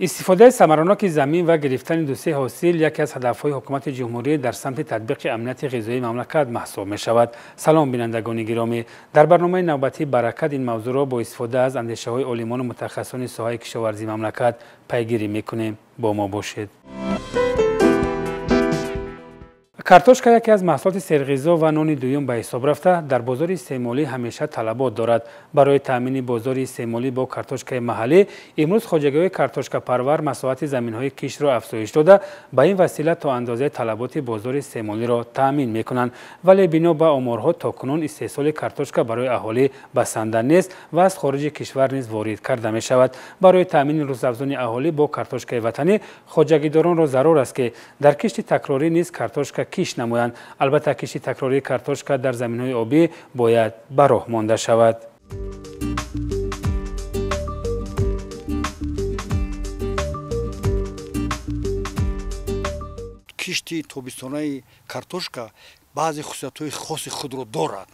استفاده ثمرناک زمین و گرفتن دوسیه حاصل یکی از هدفهای حکومت جمهوری در سمت تطبیق امنیت غذایی مملکت محسوب می شود. سلام بینندگان گرامی، در برنامه نوبتی برکت این موضوع را با استفاده از اندیشه های عالمان و متخصصان ساحه کشاورزی مملکت پیگیری می کنیم. با ما باشید. کارتوشکا یکی از محصولات سرغذا و نان دوم به حساب رفته در بازار استعمالی همیشه طلبات دارد. برای تامین بازار استعمالی با کارتوشکای محلی امروز خواجگی‌های کارتوشکا پرور مساحت زمین‌های کشت را افزایش داده به این وسیله تا اندازه طلبات بازار استعمالی را تامین می‌کنند، ولی بنا به آمارها تاکنون استحصال کارتوشکا برای اهالی بسنده نیست و از خارج کشور نیز وارد کرده می‌شود. برای تامین روزافزون اهالی با کارتوشکای وطنی خواجگیداران را ضرور است که در کشت تکراری نیز کارتوشکا کشت نمایند. البته کشت تکراری کارتوشکا در زمین‌های آبی باید به راه مانده شود. کشتی تابستانی کارتوشکا بعضی خصوصیت‌های خاص خود را دارد.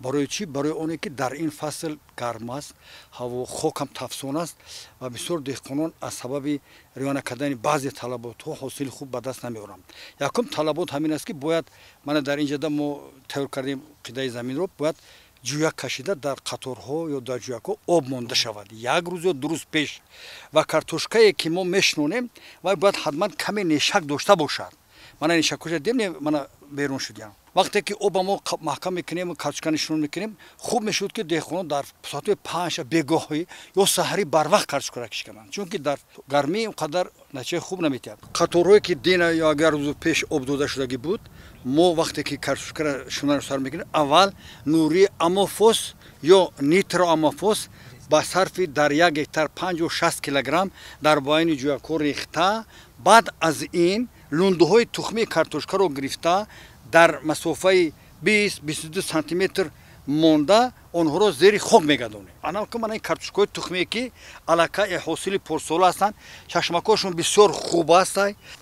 برای چی؟ برای اونی که در این فصل گرم است، هوا خاک هم تفسون است و بسیار دهقانان از سبب رعایت کردن بعضی طلبات ها حاصل خوب به دست نمیارند. یکم طلبات همین است که باید من در اینجا ما تیار کردیم قطعه زمین رو باید جویک کشیده در قطارها یا در جویک‌ها آب مانده شود یک روز یا دو روز پیش و کارتوشکایی که ما میشنونیم و باید حتما کمی نیشک داشته باشد. من نیشکش دیدم من بیرون شدم. وقتی که آب ما محکم میکنیم و کارتوشکا نشون میکنیم خوب میشود که دهقانان در ساعت 5 بگاهی یا سحری بر وقت کارتوشکا را کشیدند، چون که در گرمی اونقدر نتیجه خوب نمیتید. قطارهایی که دین یا اگر روز پیش آب داده شده بود ما وقتی که کارتوشکا را شونر سر میکنیم اول نوری اموفوس یا نیترو اموفوس با صرف در یک هکتار 5 و 60 کیلوگرم در باین جویک‌ها ریخته، بعد از این لونده‌های تخمی کارتوشکا را گرفته در مسافه 20-22 سانتی متر مانده آنها را زیر خاک میگذارند. انا که من این کارتوشکای تخمی که علاقه حاصل پرسال هستند چشمکاشون بسیار خوب است.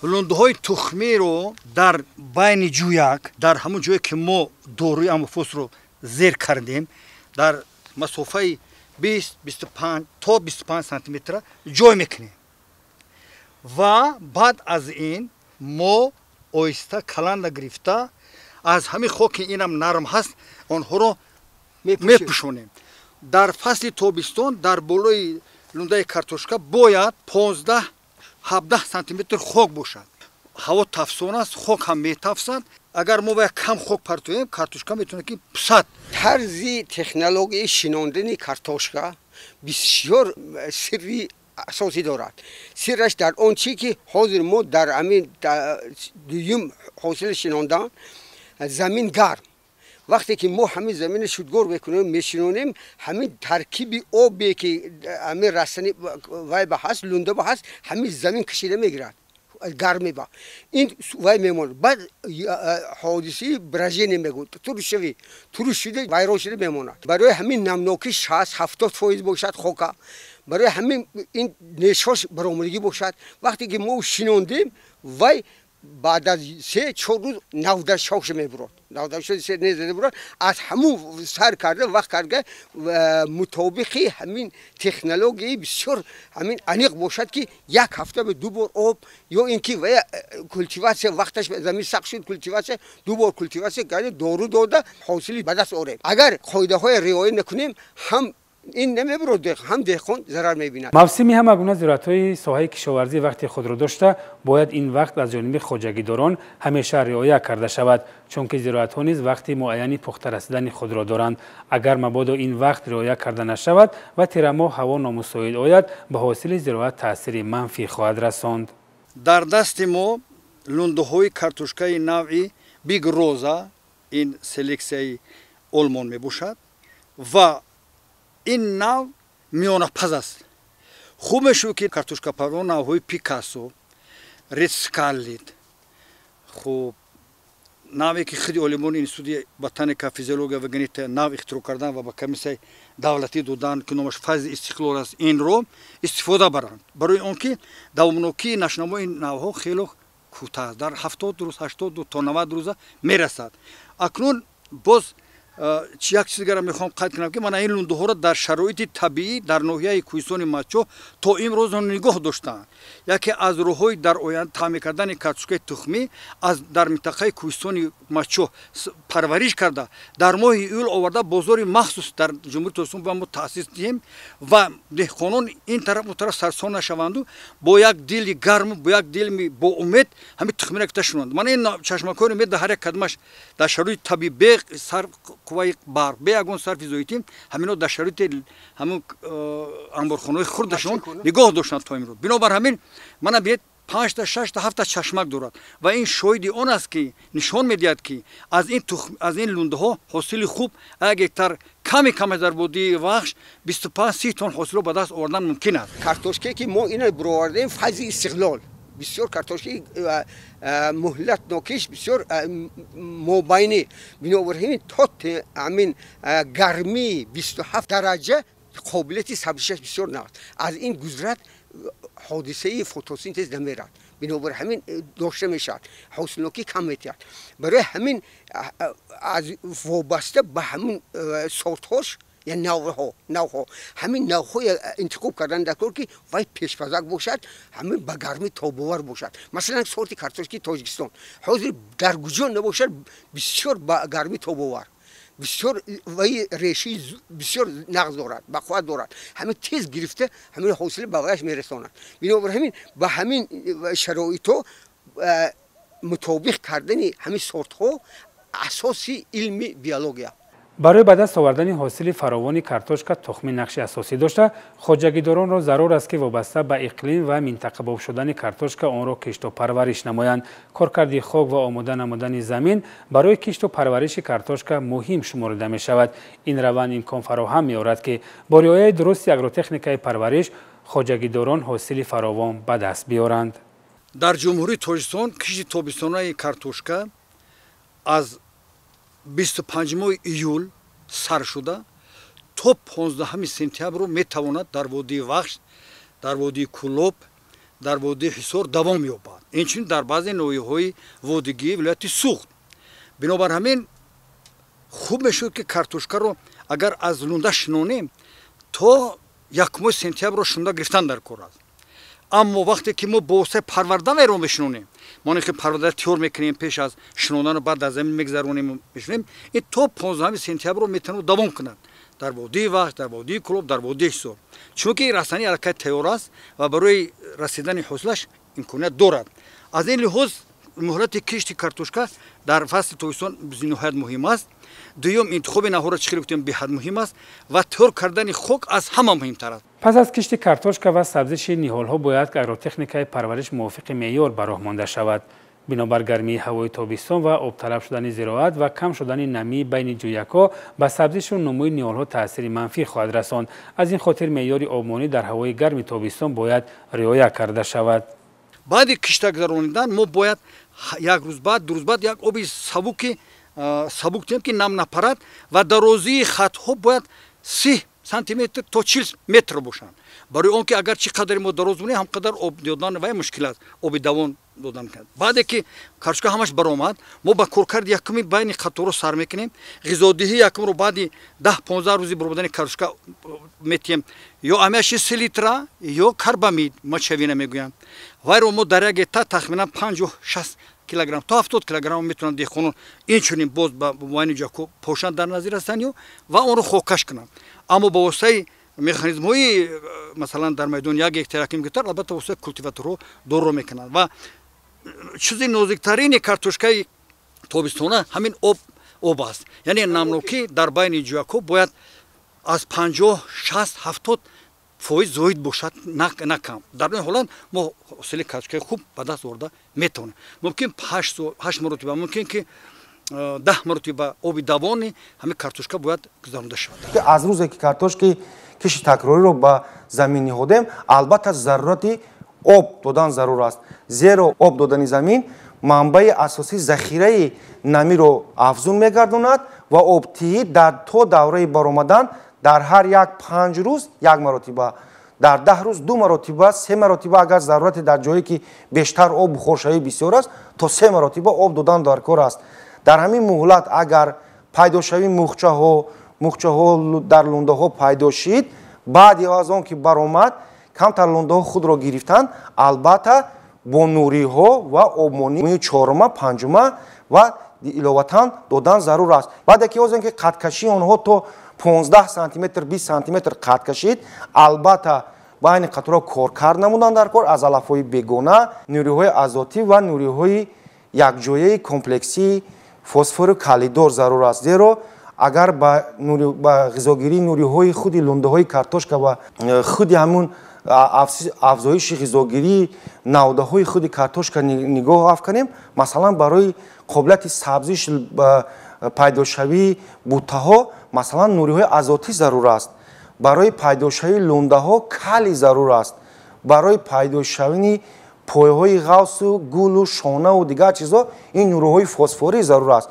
لونده‌های تخمی رو در بین جویک در همون جایی که ما دوروی اموفوس رو زیر کردیم در مسافه 20-25 تا 25 سانتی متر جای میکنیم و بعد از این ما آیسته کلند گرفته از همین خاک اینم نرم هست آنها رو میپوشونیم. در فصل تابستان در بالای لونده کارتوشکا باید 15-17 سانتی متر خاک باشد. هوا تفسون است، خاک هم میتفسد. اگر ما باید کم خاک پرتویم کارتوشکا میتونه که پسد. طرز تکنولوژی شناندن کارتوشکا بسیار سری اساسی دارد. سرش در آن چی که حاضر ما در امین دویم حاصل شناندن زمین گرم وقتی که ما همین زمین شودگار بکنیم میشنونیم همین ترکیب آبی که همین رسنی وای به هست لونده به هست همین زمین کشیده میگیرد گرمی با این وای میمونه. بعد حادثه برژی نمیگود تو شده وایران شده میمونه. برای همین نمناکی 60-70% باشد خاکا، برای همین این نیشاش برآمدگی باشد. وقتی که ما شنوندیم وای بعد از 3-4 روز 90 شاخش میبرد 90 شاخش نزده برد از همون سر کرده وقت کرده مطابق همین تکنولوژی بسیار همین انیق باشد که یک هفته به 2 بار آب یا اینکه و کلتیواسیون وقتش زمین سخت شد کلتیواسیون 2 بار کلتیواسیون کرده دارو داده حاصلی به دست آوریم. اگر قاعده های رعایت نکنیم هم این نمیبرد هم دهقان ضرر میبیند. موسمی هم اگونه زراعت‌های ساحه کشاورزی وقتی خود را داشته باید این وقت از جانب خواجگیداران همیشه رعایت کرده شود، چون که زراعت‌ها نیز وقتی معینی پخته رسیدن خود را دارند. اگر مبادا این وقت رعایت کرده نشود و تیر ماه هوا نامساعد آید به حاصل زراعت تاثیر منفی خواهد رساند. در دست ما لونده‌های کارتوشکای نوعی بیگ روزا این سلکسیای آلمان میباشد و این نوع میانه پز است. خوب میشه که کارتوشکا پرور نوعهای پیکاسو، ریتسکالید، خوب نوعی که خیلی آلمان اینستیتوت بوتانیکا فیزیولوژی و ژنتیک نوع اختراع کردن و با کمیسیون دولتی دادن که نامش فاز استقلال است این رو استفاده برند. برای اون که دوامناکی نشنما این نوعها خیلی کوتاه در 70 روز 80 تا 90 روز میرسد. اکنون باز як чизгаро мехоҳам қайд кунам ки мана ин лундуҳоро дар шароити табиӣ дар ноҳияи кӯҳистони мачо то имрӯз нигоҳ доштаанд. яке аз роҳҳои дар оянда таъмин кардани картошкаи тухмӣ дар минтақаи кӯҳистони мачо парвариш карда дар моҳи июл оварда бозори махсус дар ҷумҳурии тобистон ба мо таъсис диҳем ва деҳқонон ин тараф он тараф сарсон нашаванду бо як дили гарму бо як дили бо умед ҳамин тухмиро гирифта шунанд. мана ин чашмакони умед дар ҳар як қадамаш дар шароити табиӣ бе қувваи барқ бе ягон сарфи зоитӣ ҳамино дар шароити ҳамун амборхонаҳои хурдашон нигоҳ доштанд то имрӯз. бинобар ҳамин мана биед 5 та 6 та 7 та чашмак дорад ва ин шоҳиди он аст ки нишон медиҳад ки аз ин лундаҳо ҳосили хуб як гектар каме дар водии вахш 25-30 тонн ҳосилро ба даст овардан мумкин аст. картошкае ки мо ино бировардем файзи истиқлол бисёр картошкаи муҳлатнокиш бисёр мобайни бинобар ҳамин то ҳамин гармии 27 дараҷа қобилияти сабзишаш бисёр наст. аз ин гузрад ҳодисаи фотосинтез намерад. бинобар ҳамин дошта мешавад ҳосилнокӣ кам метиҳад. барои ҳамин аз вобаста ба ҳамин сортҳош یا نوها همین نوها انتخاب کردن در کار که وای پیشپزک باشد همین با گرمی تاباور باشد. مثلا سورت کارتوشکی تاجیکستان حاضر در گوجان نباشد بسیار با گرمی تاباور بسیار وای ریشی بسیار نقض دارد بقوت دارد همین تیز گرفته همین حاصل به وایش میرساند. بنابر همین با همین شرایط مطابق کردن همین سورت ها اساسی علمی بیولوژی. барои ба даст овардани ҳосили фаровони картошка тухмӣ нақши асосӣ дошта хоҷагидоронро зарур аст ки вобаста ба иқлим ва минтақабоб шудани картошка онро кишту парвариш намоянд. коркарди хок ва омода намудани замин барои кишту парвариши картошка муҳим шуморида мешавад. ин раванд имкон фароҳам меорад ки бо риояи дурусти агротехникаи парвариш хоҷагидорон ҳосили фаровон ба даст биёранд. дар ҷумҳурии тоҷикистон кишти тобистонаи картошка аз 25 июл сар шуда то 15 сентябр метавонад дар водии вахш дар водии кулоб дар водии ҳисор давом ёбад. инчунин дар баъзе ноҳияҳои водигии вилояти суғд. бинобар ҳамин хуб мешуд ки картошкаро агар аз лунда шинонем то 1 сентябрро шинонда гирифтан дар кор аст. аммо вақте ки мо бо воситаи парварданеро мешинонем мо ки парварда тиёр мекунем пеш аз шинонану баъд дар замин мегзаронем мешинонем ин то 15 сентябрро метавонад давом кунад дар водии вахш дар водии кулоб дар водии ҳисор чунки расани аллакай тайёр аст ва барои расидани ҳосилаш имконият дорад. аз ин лиҳоз муҳлати кишти картошка дар фасли тобистон ниҳоят муҳим аст. дуюм интихоби навъҳоро чӣ хеле гуфтем беҳад муҳим аст ва тайёр кардани хок аз ҳама муҳимтар аст. пас аз кишти картошка ва сабзиши ниҳолҳо бояд ки агротехникаи парвариш мувофиқи меъёр ба роҳ монда шавад. бинобар гармии ҳавои тобистон ва обталаб шудани зироат ва кам шудани намии байни ҷӯякҳо ба сабзишу нумӯи ниҳолҳо таъсири манфӣ хоҳад расонд. аз ин хотир меъёри обмонӣ дар ҳавои гарми тобистон бояд риоя карда шавад. баъди кишта гузаронидан мо бояд як рӯз баъд ду рӯз баъд як оби сабук диҳем ки нам напарад ва дарозии хатҳо бояд 30 сантиметр то 40 метр бошанд. барои он ки агар чӣ қадаре мо дароз бунем ҳам қадар об додан вай мушкил аст оби давон додан кард. баъде ки картошка ҳамаш баромад мо ба коркарди якуми байни хатҳоро сар мекунем ғизодиҳии якумро баъди 10-15 рӯзи баромадани картошка метиҳем ё амяши 3 литра ё карбамид мачавина мегӯям вайро мо дар як гета тахминан 50-60 килограмм то 70 килограмм метавонанд деҳқонон инчунин боз ба вайни ҷако пошанд дар назир ҳастанд ё ва онро хокаш кунанд. аммо ба воситаи механизмҳои масалан дар майдон як гектар яким гектар албатта воситаи култиваторҳо дорро мекунанд ва чизи нозиктарини картошкаи тобистона ҳамин об аст. яъне намнокӣ дар байни ҷӯякҳо бояд аз 50-60-70 фоиз зоид бошад на кам. дар ин ҳолат мо ҳосили картошкаи хуб ба даст орда метавонем. мумкин 8 маротиба мумкин ки 10 маротиба оби давони ҳамин картошка бояд гузаронда шавад. аз рӯзе ки картошки кишти такрориро ба замин ниҳодем албатта зарурати об додан зарур аст. зеро об додани замин манбаи асосии захираи намиро афзун мегардонад ва обтиҳӣ то давраи баромадан дар ҳар як 5 рӯз як маротиба дар 10 рӯз 2 маротиба 3 маротиба агар зарурати дар ҷое ки бештар об бухоршавӣ бисёр аст то 3 маротиба об додан дар кор аст. дар ҳамин муҳлат агар пайдошавии мухчаҳо дар лундаҳо пайдо шид. баъди аз он ки баромад камтар лундаҳо худро гирифтанд, албатта бо нуриҳо ва обмонии чорума панҷума ва иловатан додан зарур аст. баъде ки озен ки қадкашии онҳо то 15 сантиметр 20 сантиметр қад кашид, албатта байни қатора коркард намуданд дар кор аз алафҳои бегона, нуриҳои азотӣ ва нуриҳои якҷояи комплексии фосфору калидор зарур аст. зеро агар ба ғизогирии нуриҳои худи лундаҳои картошка ва худи ҳамун афзоиши ғизогирии навдаҳои худи картошка нигоҳ афканем, масалан барои қобилияти сабзиш пайдошавии буттаҳо масалан нуриҳои азотӣ зарур аст, барои пайдошавии лундаҳо кали зарур аст, барои пайдошавии пойҳои ғавсу гулу шонаву дигар чизҳо ин нуриҳои фосфорӣ зарур аст.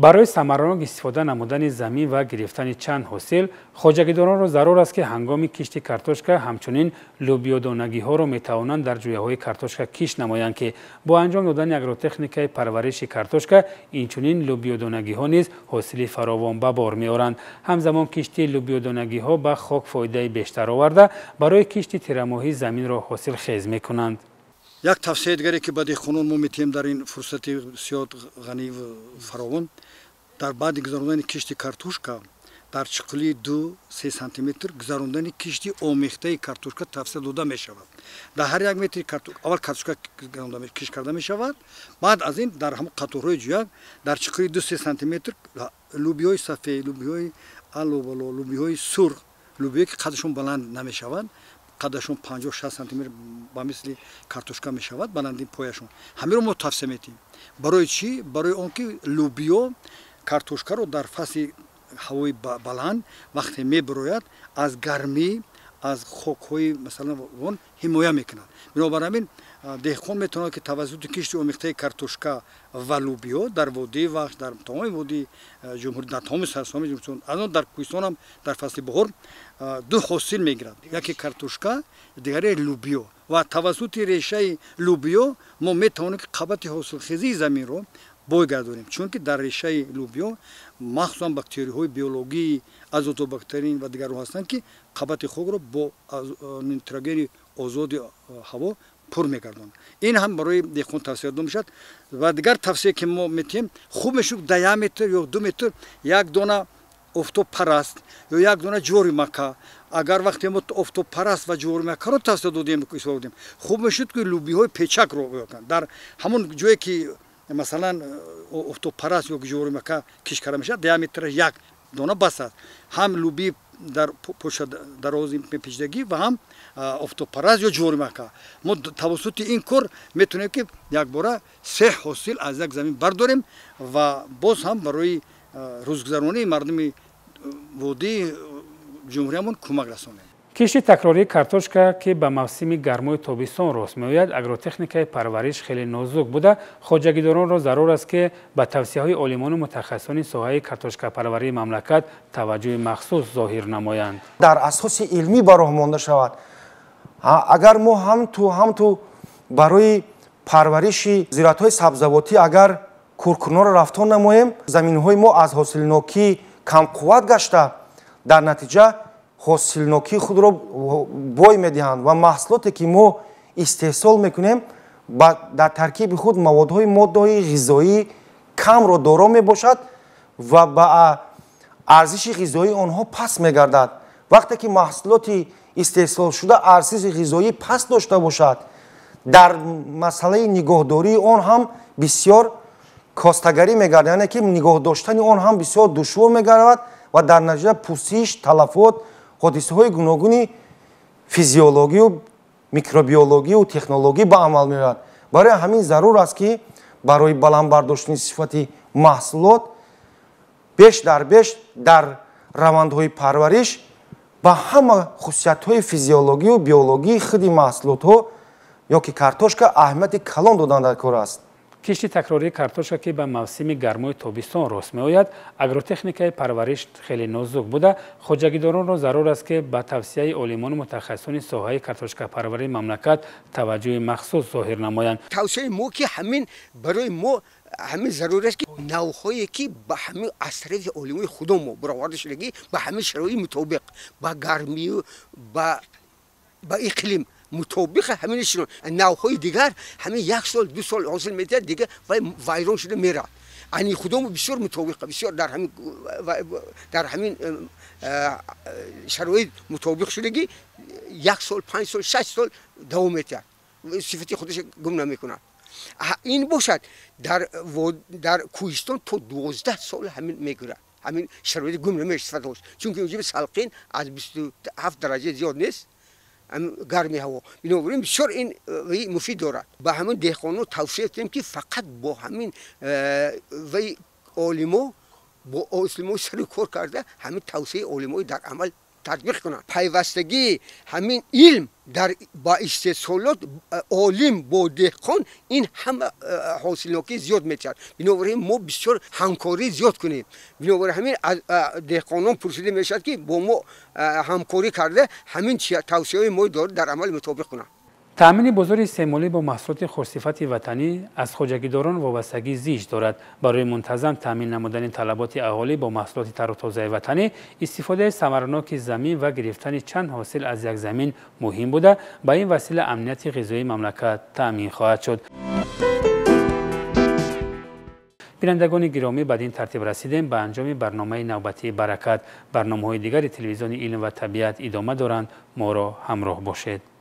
барои самаранок истифода намудани замин ва гирифтани чанд ҳосил, хоҷагидоронро зарур аст ки ҳангоми кишти картошка ҳамчунин лӯбиёдонагиҳоро метавонанд дар ҷӯяҳои картошка кишт намоянд ки бо анҷом додани агротехникаи парвариши картошка инчунин лӯбиёдонагиҳо низ ҳосили фаровон ба бор меоранд. ҳамзамон кишти лӯбиёдонагиҳо ба хок фоидаи бештар оварда барои кишти тирамоҳӣ заминро ҳосилхез мекунанд. як тавсияи дигаре ки ба деҳқонон мо метиҳем дар ин фурсати бисёр ғанӣ ва фаровон, дар баъди гузарондани кишти картошка дар чиқили 2-3 сантиметр гузарондани кишти омехтаи картошка тавсия дода мешавад. дар ҳар як метри аввал картошка кишт карда мешавад, баъд аз ин дар ҳамон қаторҳои ҷӯяк дар чиқили 2-3 сантиметр лӯбиҳои сафед, лӯбиҳои аловало, лӯбиҳои сурх, лӯбиҳое ки қадшон баланд намешаванд, қадашон 50-60 сантиметр ба мисли картошка мешавад, баланди пояшон. ҳамеро мо тавсия метиҳем. барои чӣ? барои он ки лӯбиё картошкаро дар фасли ҳавои баланд вақте мебирояд аз гармӣ, аз хокҳои масалан он ҳимоя мекунад. бинобар ҳамин деҳқон метавонад ки тавассути кишти омехтаи картошка ва лӯбиё дар водии вахш, дар тамоми водии ҷумҳурӣ, дар тамоми сарсоми ҷумҳурӣ, аз он дар кӯҳистон ҳам дар фасли баҳор ду ҳосил мегирад. яке картошка, дигаре лӯбиё. ва тавассути решаи лӯбиё мо метавонем ки қабати ҳосилхезии заминро бой гардонем, чунки дар решаи лӯбиё махсусан бактерияҳои биологии азотобактерин ва дигарҳо ҳастанд ки қабати хокро бо нитрогени озоди ҳаво пур мегардонад. ин ҳам барои деҳқон тавсия дода мешавад. ва дигар тавсия ки мо метиҳем, хуб мешуд да 1 метр ё 2 метр як дона офтобпараст ё як дона ҷувори мака. агар вақте мо офтобпараст ва ҷувори макаро тавсия додем, хуб мешуд ки лӯбиҳои печакро ёканд дар ҳамон ҷое ки масалан офтобпараст ё ҷувори мака киш карда мешавад, диаметраш як дона бас аст. ҳам лӯби дар поша дарози печидагӣ ва ҳам офтобпараст ё ҷувори мака. мо тавассути ин кор метавонем ки якбора 3 ҳосил аз як замин бардорем ва боз ҳам барои рӯзгузаронии мардуми водии ҷумҳуриямон кӯмак расонем. кишти такрории картошка ки ба мавсими гармои тобистон рост меояд, агротехникаи парвариш хеле нозук буда, хоҷагидоронро зарур аст ки ба тавсияҳои олимону мутахассисони соҳаи картошкапарварии мамлакат таваҷҷӯҳи махсус зоҳир намоянд. дар асоси илмӣ ба роҳ монда шавад. агар мо ҳамту барои парвариши зироатҳои сабзавотӣ агар куркунро рафтор намоем, заминҳои мо аз ҳосилнокӣ камқувват гашта, дар натиҷа ҳосилнокии худро бой медиҳанд ва маҳсулоте ки мо истеҳсол мекунем дар таркиби худ маводҳои моддаҳои ғизоӣ камро доро мебошад ва ба арзиши ғизоии онҳо паст мегардад. вақте ки маҳсулоти истеҳсолшуда арзиши ғизоӣ паст дошта бошад, дар масъалаи нигоҳдории он ҳам бисёр костагарӣ мегардад, яъне ки нигоҳ доштани он ҳам бисёр душвор мегардад ва дар натиҷа пусиш, талафот, ҳодисаҳои гуногуни физиологию, микробиологию, технологӣ ба амал меояд. барои ҳамин зарур аст ки барои баланд бардоштани сифати маҳсулот беш дар равандҳои парвариш ба ҳама хусусиятҳои физиологию, биологии худи маҳсулотҳо ё ки картошка аҳамияти калон додан дар кор аст. кишти такрории картошка ки ба мавсими гармои тобистон рост меояд, агротехникаи парвариш хеле нозук буда, хоҷагидоронро зарур аст ки ба тавсияи олимону мутахассисони соҳаи картошкапарварии мамлакат таваҷҷӯҳи махсус зоҳир намоянд. тавсияи мо ки ҳамин барои мо همین ضروری است که نوعهایی که به همین اثرات علمی خودمون برآورده شدگی به همین شرایط مطابق با گرمی و با اقلیم مطابق همینشون نوعهای دیگر همین 1 سال 2 سال حاصل میده دیگه و ویران شده میره. یعنی خودمون بسیار مطابق بسیار در همین شرایط مطابق شدگی 1 سال 5 سال 6 سال دوام میده صفتی خودش گم نمیکنه. این باشد در کوهستان تا 12 سال همین میگیره همین شرایط گم نمیشه چون که اونجا سلقین از 27 درجه زیاد نیست گرمی هوا بنابراین بسیار این مفید دارد. به همین دهقانان توصیه کنیم که فقط با همین وی علما با اسلام سر کار کرده همین توصیه علمای در عمل تطبیق کنند. پیوستگی همین علم در با استحصالات عالم با دهقان این همه حاصلناکی زیاد می‌شود. بنابراین ما بسیار همکاری زیاد کنیم. بنابراین همین از دهقانان پرسیده میشد که با ما همکاری کرده همین توصیه‌های ما در عمل مطابق کنند. تأمین بازار سه‌مالی با محصولات خوشصفت وطنی از خواجگیداران وابستگی زیست دارد. برای منتظم تأمین نمودن طلبات اهالی با محصولات تر و تازه وطنی، استفاده ثمرناک زمین و گرفتن چند حاصل از یک زمین مهم بوده. با این وسیله امنیت غذایی مملکت تأمین خواهد شد. بینندگان گرامی، بعد این ترتیب رسیدیم به انجام برنامه نوبتی برکت. برنامه‌های دیگر تلویزیون علم و طبیعت ادامه دارند. ما را همراه باشید.